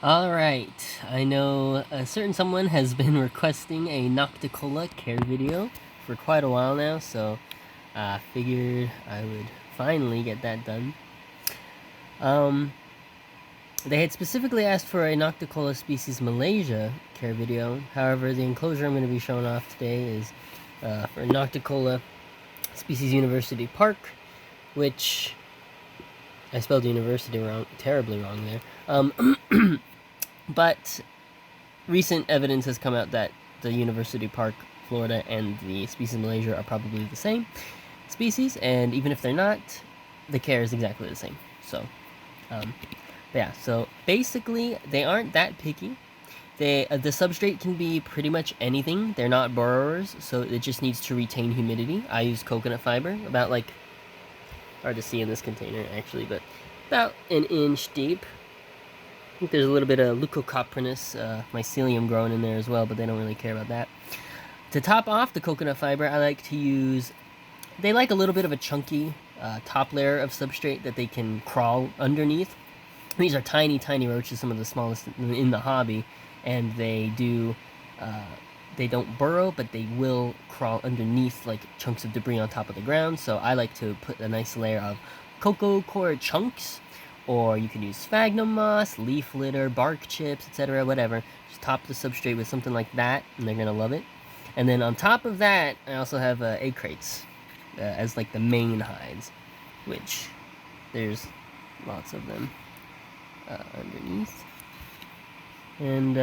Alright, I know a certain someone has been requesting a Nocticola care video for quite a while now, so I figured I would finally get that done. They had specifically asked for a Nocticola species Malaysia care video. However, the enclosure I'm going to be showing off today is for Nocticola species University Park, which I spelled university wrong, terribly wrong there. But recent evidence has come out that the University Park, Florida, and the species Malaysia are probably the same species, and even if they're not, the care is exactly the same. So, yeah. So basically, they aren't that picky. The substrate can be pretty much anything. They're not burrowers, so it just needs to retain humidity. I use coconut fiber, about like hard to see in this container actually, but about an inch deep. I think there's a little bit of leucocoprinus mycelium growing in there as well, but they don't really care about that. To top off the coconut fiber, I like to use... They like a little bit of a chunky top layer of substrate that they can crawl underneath. These are tiny, tiny roaches, some of the smallest in the hobby, and they do... they don't burrow, but they will crawl underneath like chunks of debris on top of the ground, so I like to put a nice layer of cocoa core chunks, or you can use sphagnum moss, leaf litter, bark chips, etc., whatever. Just top the substrate with something like that, and they're gonna love it. And then on top of that, I also have egg crates as like the main hides, which there's lots of them underneath. And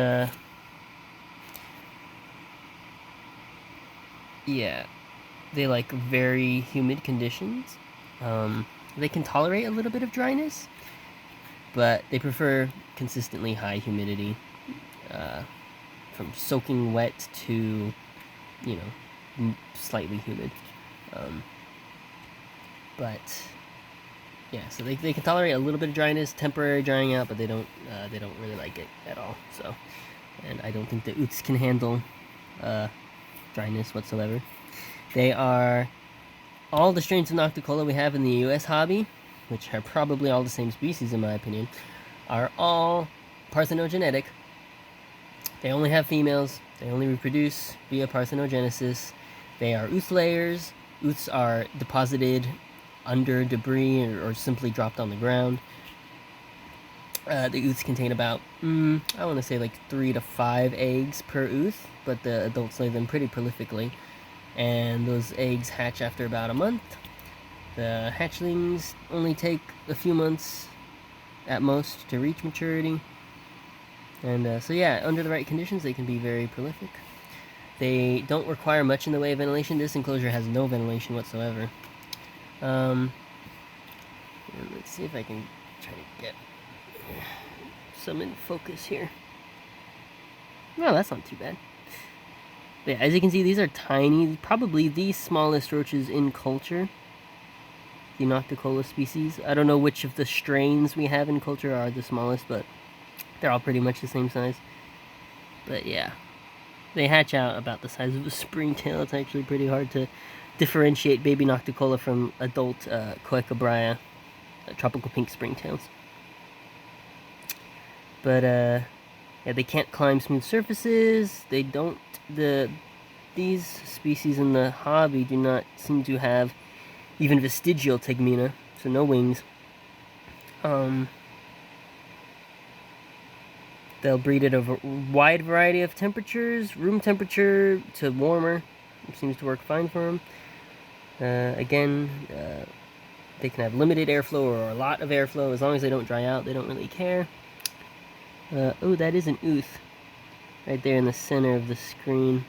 yeah, they like very humid conditions. They can tolerate a little bit of dryness, but they prefer consistently high humidity, from soaking wet to, you know, slightly humid. But yeah, so they can tolerate a little bit of dryness, temporary drying out, but they don't really like it at all. So, and I don't think the oots can handle dryness whatsoever. They are all the strains of Nocticola we have in the U.S. hobby, which are probably all the same species in my opinion, are all parthenogenetic. They only have females. They only reproduce via parthenogenesis. They are ooth layers. Ooths are deposited under debris or simply dropped on the ground. The ooths contain about, I want to say like 3 to 5 eggs per ooth, but the adults lay them pretty prolifically. And those eggs hatch after about a month. The hatchlings only take a few months at most to reach maturity. And so yeah, under the right conditions, they can be very prolific. They don't require much in the way of ventilation. This enclosure has no ventilation whatsoever. And let's see if I can try to get some in focus here. No, that's not too bad. But yeah, as you can see, these are tiny, probably the smallest roaches in culture. The Nocticola species. I don't know which of the strains we have in culture are the smallest, but they're all pretty much the same size. But yeah, they hatch out about the size of a springtail. It's actually pretty hard to differentiate baby Nocticola from adult Coecobria, tropical pink springtails. But yeah, they can't climb smooth surfaces. They don't. These species in the hobby do not seem to have even vestigial tegmina, so no wings. They'll breed at a wide variety of temperatures, room temperature to warmer. It seems to work fine for them. Again, they can have limited airflow or a lot of airflow. As long as they don't dry out, they don't really care. Oh, that is an ooth. Right there in the center of the screen.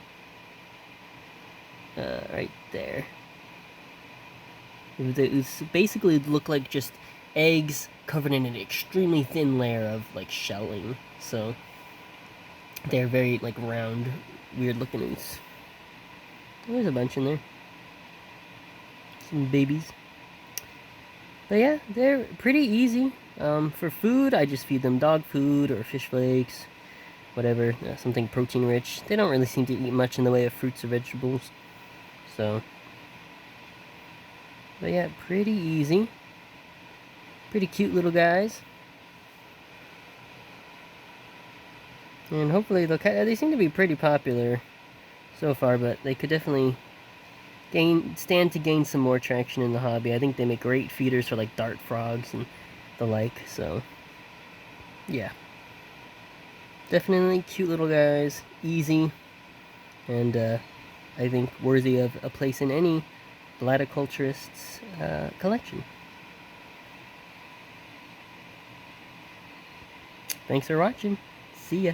Right there. The ooths basically look like just eggs covered in an extremely thin layer of like shelling. So they're very like round, weird looking ooths. There's a bunch in there. Some babies. But yeah, they're pretty easy. For food, I just feed them dog food or fish flakes, whatever, something protein rich. They don't really seem to eat much in the way of fruits or vegetables. So, but yeah, pretty easy. Pretty cute little guys. And hopefully they seem to be pretty popular so far, but they could definitely stand to gain some more traction in the hobby. I think they make great feeders for like dart frogs and the like, so yeah. Definitely cute little guys, easy, and I think worthy of a place in any bladdiculturist's collection. Thanks for watching. See ya.